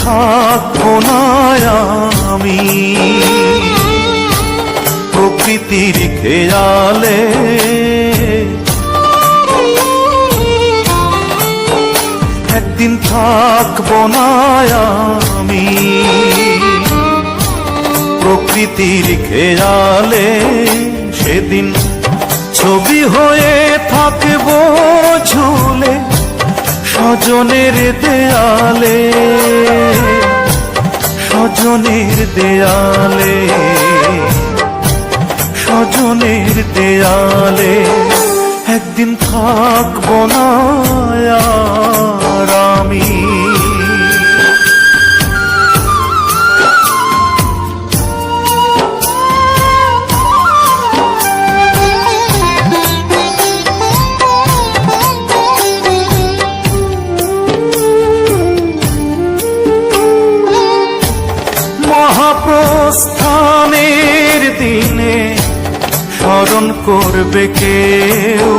থাকবো না আমি প্রকৃতির খেয়ালে, একদিন থাকবো না আমি প্রকৃতির খেয়ালে। সেদিন ছবি হয়ে থাকবো ঝুলে স্বজনের দেয়ালে, স্বজনের দেয়ালে, স্বজনের দেয়ালে। একদিন থাকবো না আর আমি। মহাপ্রস্থানের দিনে স্মরণ করবে কেউ,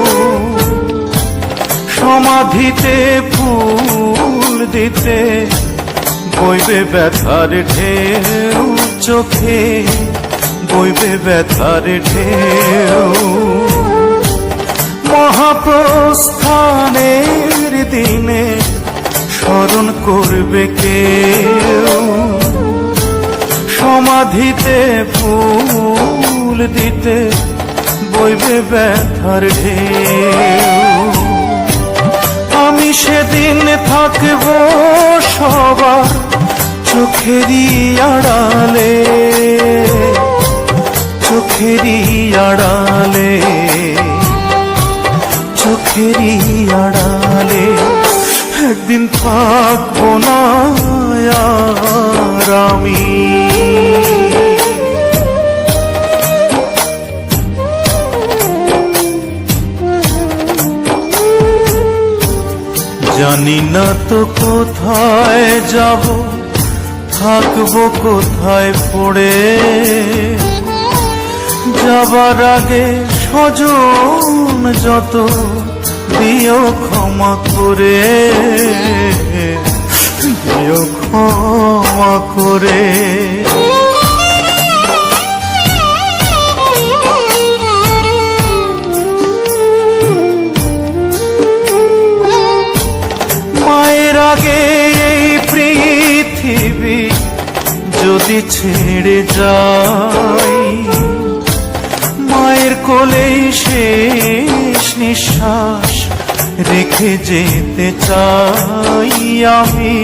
সমাধিতে ফুল দিতে বইবে ব্যথার ঢেউ, চোখে বইবে ব্যথার ঢেউ। মহাপ্রস্থানের দিনে স্মরণ করবে কেউ, সমাধিতে ফুল দিতে বইবে ব্যথার ঢেউ। আমি সেদিন থাকবো সবার চোখেরই আড়ালে, চোখেরই আড়ালে, চোখেরই আড়ালে। একদিন থাকবো না আর আমি। জানি না তো কোথায় যাব, থাকবো কোথায় পড়ে। যাবার আগে স্বজন যত দিও ক্ষমা করে, দিও ক্ষমা করে। মায়ের আগে এই পৃথিবী যদি ছেড়ে যাই, মায়ের কোলেই শেষ নিঃশ্বাস রেখে যেতে চাই আমি,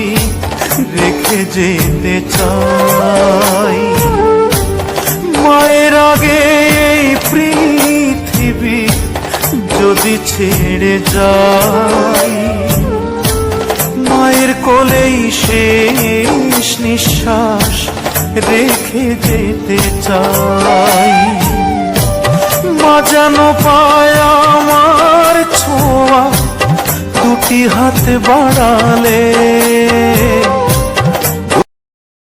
রেখে যেতে চাই। মায়ের আগে এই পৃথিবী যদি ছেড়ে যাই, মায়ের কোলেই শেষ নিঃশ্বাস রেখে যেতে চাই। মা যেন পায় আমার ছোঁয়া দুটি হাত বাড়ালে,